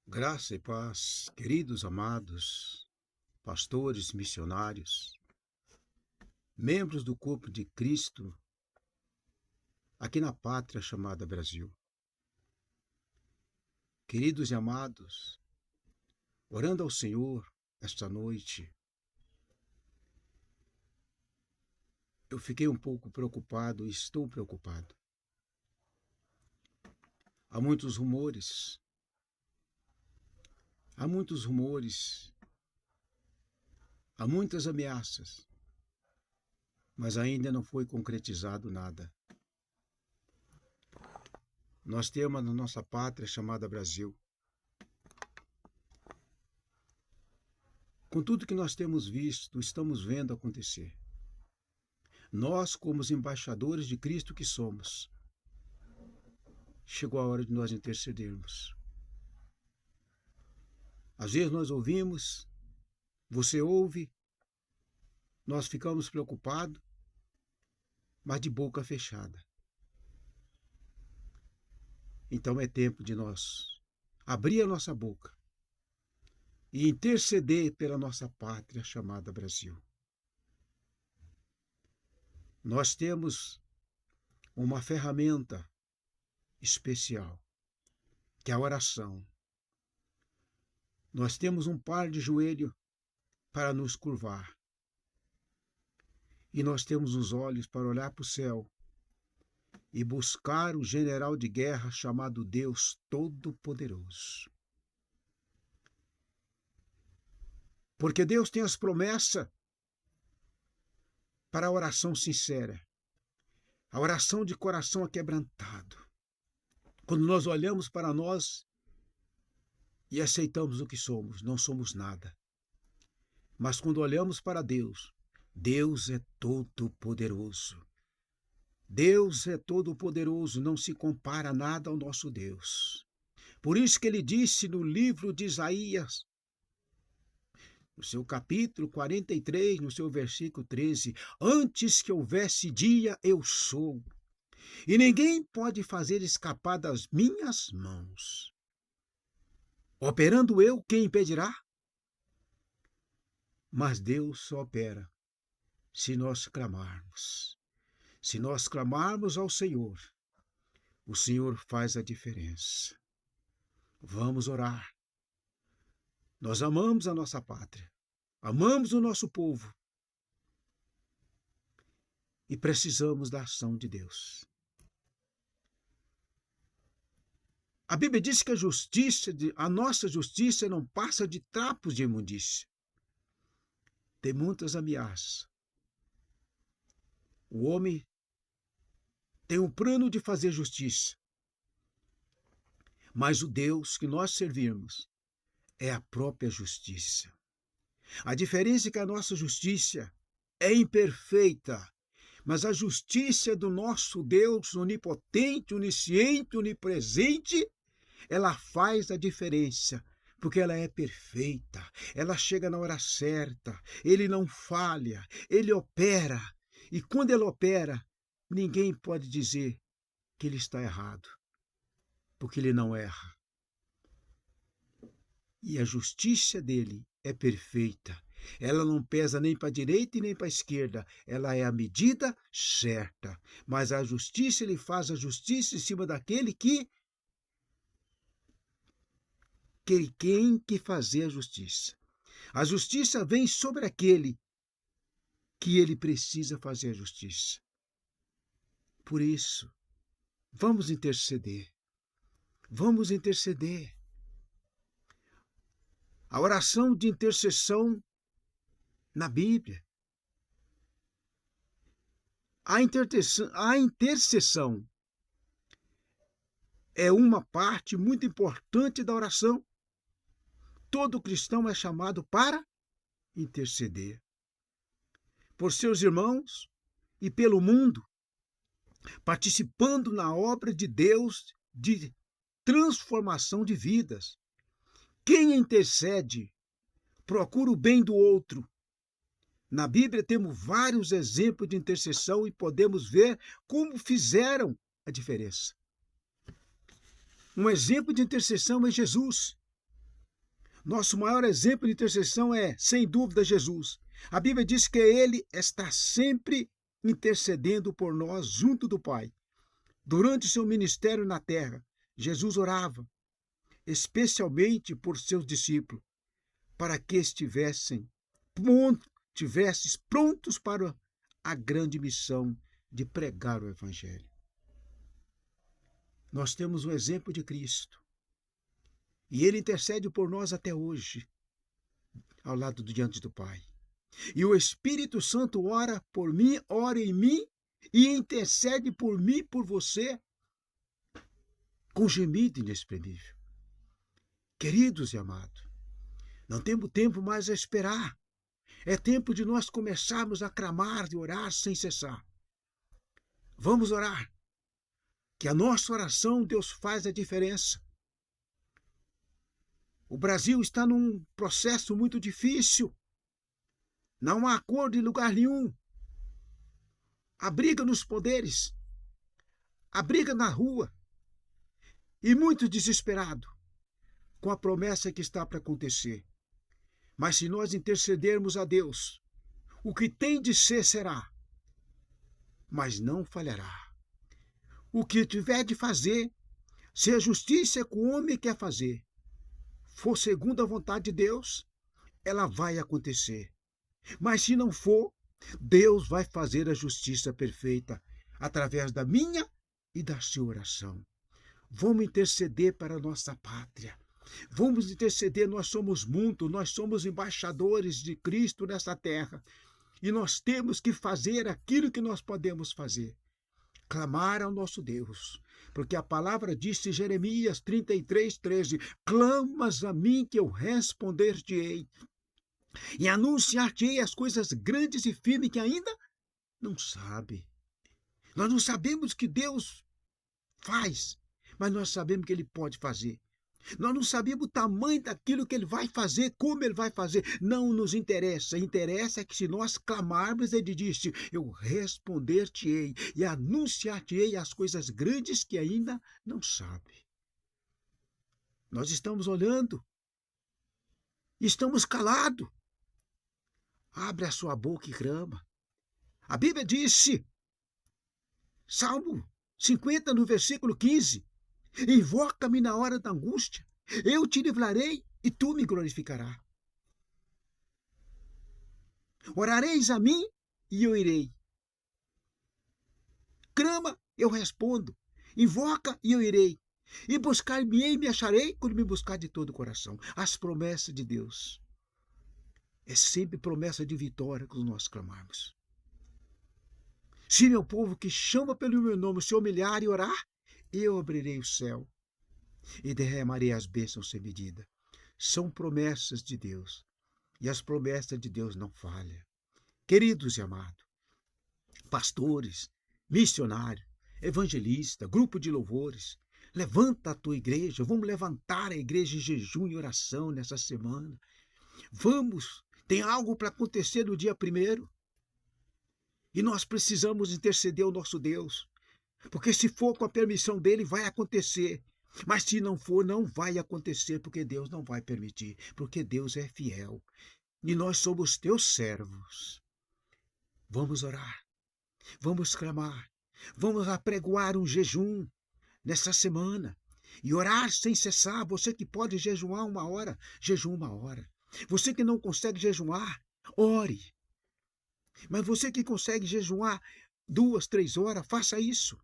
Graça e paz, queridos amados, pastores, missionários, membros do corpo de Cristo, aqui na pátria chamada Brasil. Queridos e amados, orando ao Senhor esta noite, eu fiquei um pouco preocupado e estou preocupado. Há muitos rumores, há muitas ameaças, mas ainda não foi concretizado nada. Nós temos na nossa pátria chamada Brasil, com tudo que nós temos visto, estamos vendo acontecer. Nós, como os embaixadores de Cristo que somos, chegou a hora de nós intercedermos. Às vezes nós ouvimos, você ouve, nós ficamos preocupados, mas de boca fechada. Então é tempo de nós abrir a nossa boca e interceder pela nossa pátria chamada Brasil. Nós temos uma ferramenta especial, que é a oração. Nós temos um par de joelho para nos curvar. E nós temos os olhos para olhar para o céu e buscar o general de guerra chamado Deus Todo-Poderoso. Porque Deus tem as promessas para a oração sincera, a oração de coração aquebrantado. Quando nós olhamos para nós e aceitamos o que somos, não somos nada. Mas quando olhamos para Deus, Deus é todo-poderoso. Deus é todo-poderoso, não se compara nada ao nosso Deus. Por isso que ele disse no livro de Isaías, no seu capítulo 43, no seu versículo 13, antes que houvesse dia, eu sou, e ninguém pode fazer escapar das minhas mãos. Operando eu, quem impedirá? Mas Deus só opera se nós clamarmos. Se nós clamarmos ao Senhor, o Senhor faz a diferença. Vamos orar. Nós amamos a nossa pátria, amamos o nosso povo e precisamos da ação de Deus. A Bíblia diz que a nossa justiça não passa de trapos de imundícia. Tem muitas ameaças. O homem tem um plano de fazer justiça, mas o Deus que nós servimos é a própria justiça. A diferença é que a nossa justiça é imperfeita, mas a justiça do nosso Deus onipotente, onisciente, onipresente, ela faz a diferença, porque ela é perfeita, ela chega na hora certa, ele não falha, ele opera, e quando ele opera, ninguém pode dizer que ele está errado, porque ele não erra. E a justiça dele é perfeita. Ela não pesa nem para a direita e nem para a esquerda. Ela é a medida certa. Mas a justiça, ele faz a justiça em cima daquele que tem que fazer a justiça. A justiça vem sobre aquele que ele precisa fazer a justiça. Por isso, vamos interceder. Vamos interceder. A oração de intercessão na Bíblia. A intercessão é uma parte muito importante da oração. Todo cristão é chamado para interceder por seus irmãos e pelo mundo, participando na obra de Deus de transformação de vidas. Quem intercede procura o bem do outro. Na Bíblia temos vários exemplos de intercessão e podemos ver como fizeram a diferença. Um exemplo de intercessão é Jesus. Nosso maior exemplo de intercessão é, sem dúvida, Jesus. A Bíblia diz que ele está sempre intercedendo por nós junto do Pai. Durante seu ministério na terra, Jesus orava, especialmente por seus discípulos, para que estivessem prontos para a grande missão de pregar o Evangelho. Nós temos um exemplo de Cristo. E ele intercede por nós até hoje, ao lado diante do Pai. E o Espírito Santo ora por mim, ora em mim e intercede por mim e por você com gemido inexprimível. Queridos e amados, não temos tempo mais a esperar. É tempo de nós começarmos a clamar e orar sem cessar. Vamos orar, que a nossa oração Deus faz a diferença. O Brasil está num processo muito difícil. Não há acordo em lugar nenhum. A briga nos poderes, a briga na rua, e muito desesperado com a promessa que está para acontecer. Mas se nós intercedermos a Deus, o que tem de ser será, mas não falhará. O que tiver de fazer, se a justiça que o homem quer fazer for segundo a vontade de Deus, ela vai acontecer. Mas se não for, Deus vai fazer a justiça perfeita através da minha e da sua oração. Vamos interceder para a nossa pátria. Vamos interceder, nós somos muitos, nós somos embaixadores de Cristo nessa terra. E nós temos que fazer aquilo que nós podemos fazer. Clamar ao nosso Deus. Porque a palavra disse em Jeremias 33:13, clamas a mim que eu responder-te-ei. E anunciar-te-ei as coisas grandes e firmes que ainda não sabe. Nós não sabemos o que Deus faz, mas nós sabemos que Ele pode fazer. Nós não sabemos o tamanho daquilo que Ele vai fazer, como Ele vai fazer. Não nos interessa. Interessa é que se nós clamarmos, Ele disse, eu responder-te-ei e anunciar-te-ei as coisas grandes que ainda não sabe. Nós estamos olhando, estamos calados. Abre a sua boca e clama. A Bíblia disse, Salmo 50, no versículo 15, invoca-me na hora da angústia, eu te livrarei e tu me glorificarás. Orareis a mim e eu irei. Clama, eu respondo. Invoca e eu irei. E buscar-me-ei e me acharei quando me buscar de todo o coração. As promessas de Deus. É sempre promessa de vitória quando nós clamarmos. Se meu povo que chama pelo meu nome se humilhar e orar, eu abrirei o céu e derramarei as bênçãos sem medida. São promessas de Deus. E as promessas de Deus não falham. Queridos e amados, pastores, missionários, evangelistas, grupo de louvores, levanta a tua igreja. Vamos levantar a igreja em jejum e oração nessa semana. Vamos, tem algo para acontecer no dia 1º. E nós precisamos interceder ao nosso Deus. Porque se for com a permissão dele, vai acontecer. Mas se não for, não vai acontecer, porque Deus não vai permitir. Porque Deus é fiel. E nós somos teus servos. Vamos orar. Vamos clamar. Vamos apregoar um jejum nessa semana. E orar sem cessar. Você que pode jejuar 1 hora, jejum 1 hora. Você que não consegue jejuar, ore. Mas você que consegue jejuar 2, 3 horas, faça isso.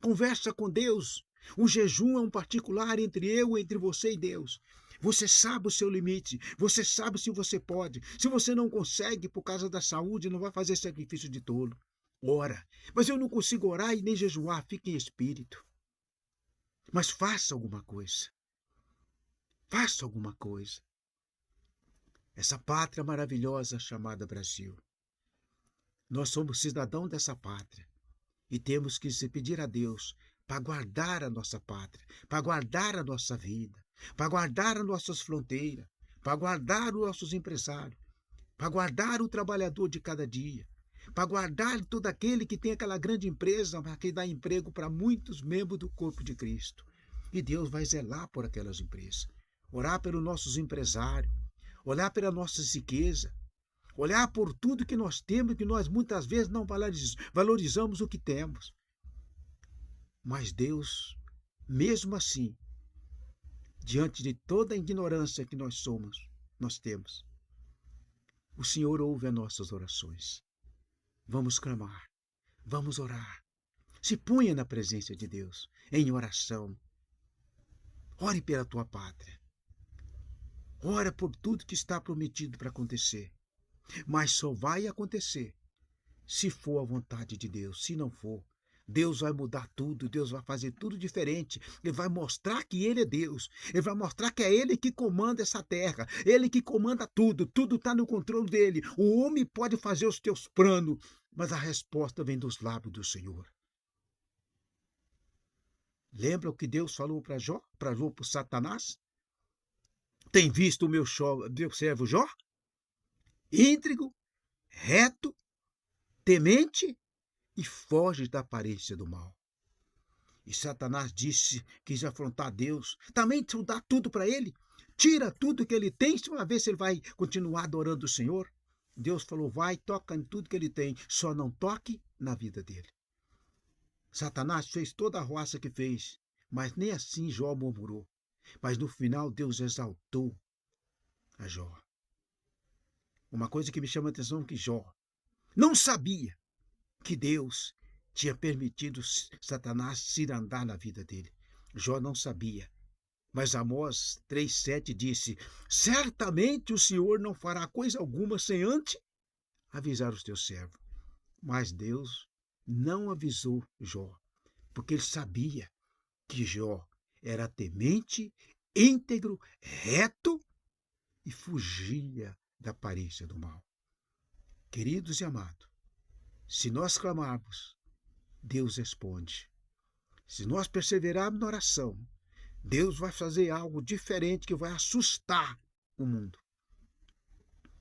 Conversa com Deus. Um jejum é um particular entre você e Deus. Você sabe o seu limite. Você sabe se você pode. Se você não consegue por causa da saúde, não vai fazer sacrifício de tolo. Ora. Mas eu não consigo orar e nem jejuar. Fique em espírito. Mas faça alguma coisa. Faça alguma coisa. Essa pátria maravilhosa chamada Brasil. Nós somos cidadãos dessa pátria e temos que se pedir a Deus para guardar a nossa pátria, para guardar a nossa vida, para guardar as nossas fronteiras, para guardar os nossos empresários, para guardar o trabalhador de cada dia, para guardar todo aquele que tem aquela grande empresa que dá emprego para muitos membros do corpo de Cristo. E Deus vai zelar por aquelas empresas. orar pelos nossos empresários, olhar pela nossa riqueza, olhar por tudo que nós temos, que nós muitas vezes não valorizamos o que temos. Mas Deus, mesmo assim, diante de toda a ignorância que nós temos, o Senhor ouve as nossas orações. Vamos clamar, vamos orar. Se ponha na presença de Deus, em oração. Ore pela tua pátria. Ora por tudo que está prometido para acontecer. Mas só vai acontecer se for a vontade de Deus. Se não for, Deus vai mudar tudo, Deus vai fazer tudo diferente. Ele vai mostrar que Ele é Deus. Ele vai mostrar que é Ele que comanda essa terra. Ele que comanda tudo. Tudo está no controle dele. O homem pode fazer os teus planos, mas a resposta vem dos lábios do Senhor. Lembra o que Deus falou para Jó, para Satanás? Tem visto o meu servo Jó? Íntegro, reto, temente e foge da aparência do mal. E Satanás quis afrontar Deus. Também dá tudo para ele. Tira tudo que ele tem, uma vez ele vai continuar adorando o Senhor. Deus falou, vai, toca em tudo que ele tem, só não toque na vida dele. Satanás fez toda a roça que fez, mas nem assim Jó murmurou. Mas no final Deus exaltou a Jó. Uma coisa que me chama a atenção é que Jó não sabia que Deus tinha permitido Satanás cirandar na vida dele. Jó não sabia. Mas Amós 3,7 disse, certamente o Senhor não fará coisa alguma sem antes avisar os teus servos. Mas Deus não avisou Jó, porque ele sabia que Jó era temente, íntegro, reto e fugia da aparência do mal. Queridos e amados, se nós clamarmos, Deus responde. Se nós perseverarmos na oração, Deus vai fazer algo diferente que vai assustar o mundo.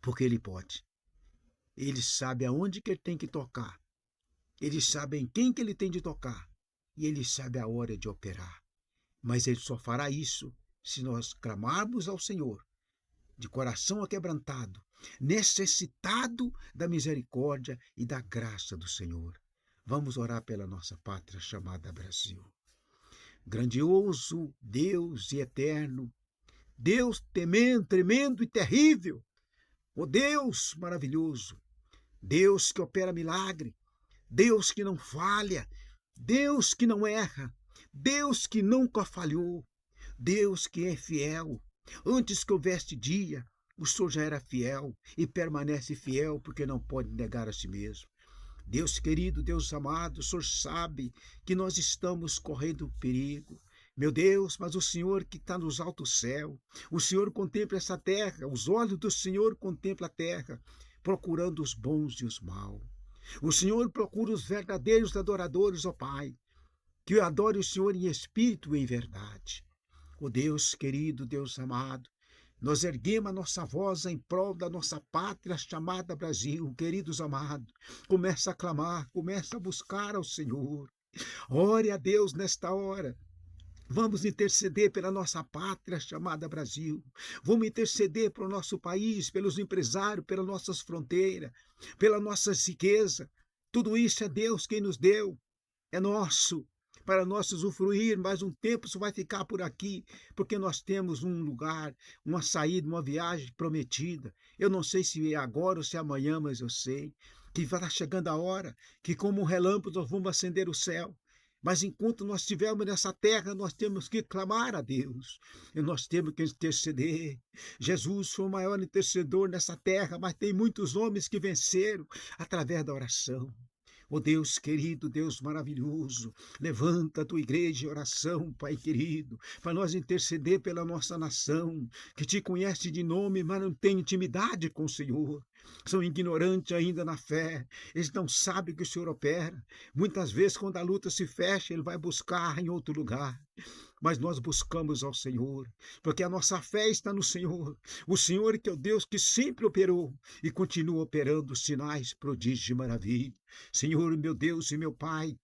Porque Ele pode. Ele sabe aonde que Ele tem que tocar. Ele sabe em quem que Ele tem de tocar. E Ele sabe a hora de operar. Mas Ele só fará isso se nós clamarmos ao Senhor, de coração aquebrantado, necessitado da misericórdia e da graça do Senhor. Vamos orar pela nossa pátria chamada Brasil. Grandioso Deus e eterno, Deus tremendo e terrível, ó Deus maravilhoso, Deus que opera milagre, Deus que não falha, Deus que não erra, Deus que nunca falhou, Deus que é fiel. Antes que houvesse dia, o Senhor já era fiel e permanece fiel porque não pode negar a si mesmo. Deus querido, Deus amado, o Senhor sabe que nós estamos correndo perigo. Meu Deus, mas o Senhor que está nos altos céus, o Senhor contempla essa terra, os olhos do Senhor contemplam a terra, procurando os bons e os maus. O Senhor procura os verdadeiros adoradores, ó Pai, que adore o Senhor em espírito e em verdade. Ó Deus querido, Deus amado, nós erguemos a nossa voz em prol da nossa pátria chamada Brasil. Queridos amados, começa a clamar, começa a buscar ao Senhor. Ore a Deus nesta hora. Vamos interceder pela nossa pátria chamada Brasil. Vamos interceder pelo nosso país, pelos empresários, pelas nossas fronteiras, pela nossa riqueza. Tudo isso é Deus quem nos deu. É nosso, para nós usufruir, mas um tempo isso vai ficar por aqui, porque nós temos um lugar, uma saída, uma viagem prometida. Eu não sei se é agora ou se é amanhã, mas eu sei que vai estar chegando a hora que como um relâmpago nós vamos acender o céu. Mas enquanto nós estivermos nessa terra, nós temos que clamar a Deus. E nós temos que interceder. Jesus foi o maior intercedor nessa terra, mas tem muitos homens que venceram através da oração. Ó Deus querido, Deus maravilhoso, levanta a tua igreja em oração, Pai querido, para nós interceder pela nossa nação, que te conhece de nome, mas não tem intimidade com o Senhor. São ignorantes ainda na fé, eles não sabem que o Senhor opera. Muitas vezes, quando a luta se fecha, Ele vai buscar em outro lugar. Mas nós buscamos ao Senhor, porque a nossa fé está no Senhor. O Senhor que é o Deus que sempre operou e continua operando sinais, prodígios e maravilhas. Senhor, meu Deus e meu Pai,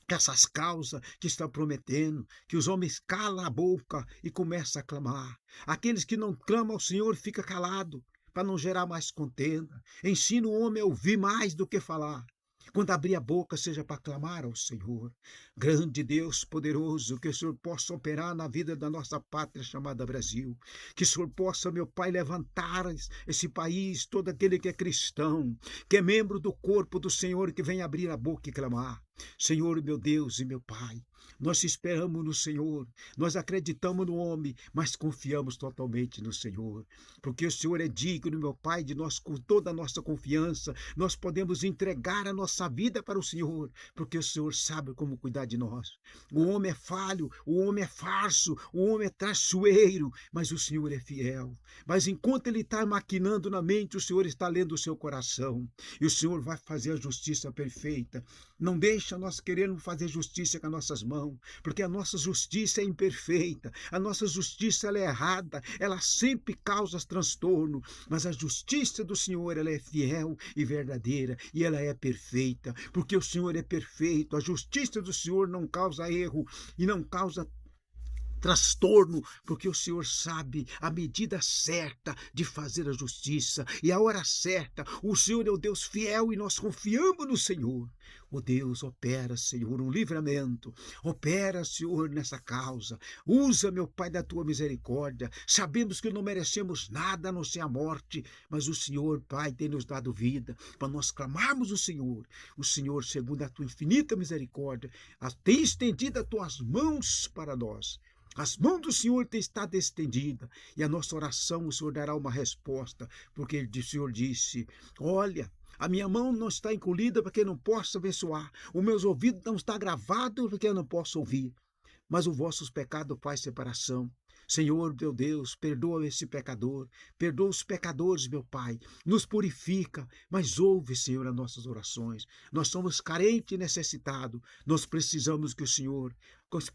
que essas causas que estão prometendo, que os homens calam a boca e começam a clamar. Aqueles que não clamam ao Senhor fica calado, para não gerar mais contenda. Ensina o homem a ouvir mais do que falar. Quando abrir a boca, seja para clamar ao Senhor. Grande Deus poderoso, que o Senhor possa operar na vida da nossa pátria chamada Brasil. Que o Senhor possa, meu Pai, levantar esse país, todo aquele que é cristão, que é membro do corpo do Senhor, que vem abrir a boca e clamar. Senhor, meu Deus e meu Pai, nós esperamos no Senhor, nós acreditamos no homem, mas confiamos totalmente no Senhor, porque o Senhor é digno, meu Pai, de nós, com toda a nossa confiança, nós podemos entregar a nossa vida para o Senhor, porque o Senhor sabe como cuidar de nós. O homem é falho, o homem é falso, o homem é traiçoeiro, mas o Senhor é fiel. Mas enquanto ele está maquinando na mente, o Senhor está lendo o seu coração, e o Senhor vai fazer a justiça perfeita. Não deixa nós querermos fazer justiça com as nossas mãos, porque a nossa justiça é imperfeita, a nossa justiça ela é errada, ela sempre causa transtorno, mas a justiça do Senhor ela é fiel e verdadeira e ela é perfeita, porque o Senhor é perfeito, a justiça do Senhor não causa erro e não causa transtorno, porque o Senhor sabe a medida certa de fazer a justiça e a hora certa. O Senhor é o Deus fiel e nós confiamos no Senhor. O Deus opera, Senhor, um livramento. Opera, Senhor, nessa causa. Usa, meu Pai, da tua misericórdia. Sabemos que não merecemos nada a não ser a morte, mas o Senhor, Pai, tem nos dado vida para nós clamarmos o Senhor. O Senhor, segundo a tua infinita misericórdia, tem estendido as tuas mãos para nós. As mãos do Senhor têm estado estendidas e a nossa oração o Senhor dará uma resposta, porque o Senhor disse: olha, a minha mão não está encolhida para que eu não possa abençoar, os meus ouvidos não estão gravados para que eu não possa ouvir, mas os vossos pecados faz separação. Senhor, meu Deus, perdoa esse pecador, perdoa os pecadores, meu Pai, nos purifica, mas ouve, Senhor, as nossas orações. Nós somos carentes e necessitados, nós precisamos que o Senhor,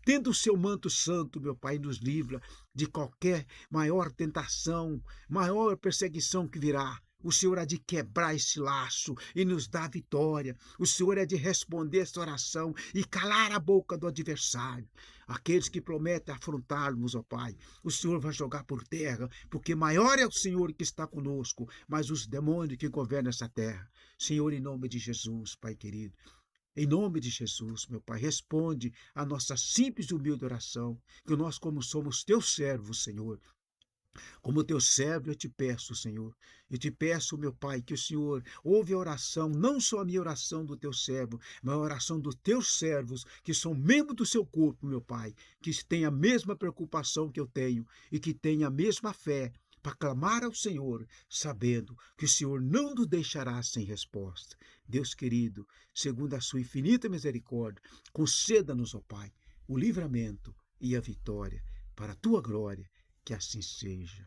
tendo o seu manto santo, meu Pai, nos livra de qualquer maior tentação, maior perseguição que virá. O Senhor é de quebrar esse laço e nos dar vitória. O Senhor é de responder essa oração e calar a boca do adversário. Aqueles que prometem afrontar-nos, ó Pai, o Senhor vai jogar por terra, porque maior é o Senhor que está conosco, mas os demônios que governam essa terra. Senhor, em nome de Jesus, Pai querido, em nome de Jesus, meu Pai, responde a nossa simples e humilde oração, que nós, como somos teus servos, Senhor, como teu servo, eu te peço, Senhor. Eu te peço, meu Pai, que o Senhor ouve a oração, não só a minha oração do teu servo, mas a oração dos teus servos, que são membros do seu corpo, meu Pai, que têm a mesma preocupação que eu tenho e que têm a mesma fé para clamar ao Senhor, sabendo que o Senhor não nos deixará sem resposta. Deus querido, segundo a sua infinita misericórdia, conceda-nos, ó Pai, o livramento e a vitória para a tua glória. Que assim seja.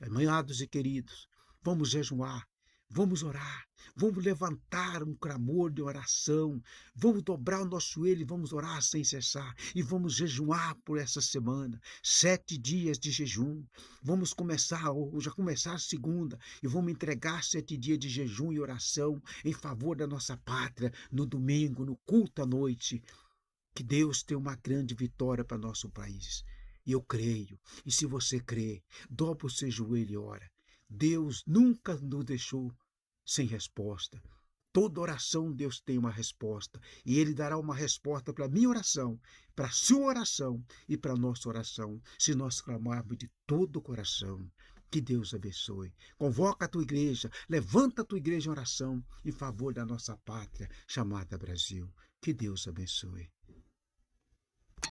Amados e queridos, vamos jejuar, vamos orar, vamos levantar um clamor de oração, vamos dobrar o nosso joelho e vamos orar sem cessar e vamos jejuar por essa semana, 7 dias de jejum. Vamos começar, ou já começar a segunda, e vamos entregar 7 dias de jejum e oração em favor da nossa pátria, no domingo, no culto à noite. Que Deus tenha uma grande vitória para nosso país. E eu creio, e se você crê, dobra o seu joelho e ora. Deus nunca nos deixou sem resposta. Toda oração Deus tem uma resposta, e Ele dará uma resposta para a minha oração, para a sua oração e para a nossa oração, se nós clamarmos de todo o coração. Que Deus abençoe. Convoca a tua igreja, levanta a tua igreja em oração em favor da nossa pátria chamada Brasil. Que Deus abençoe.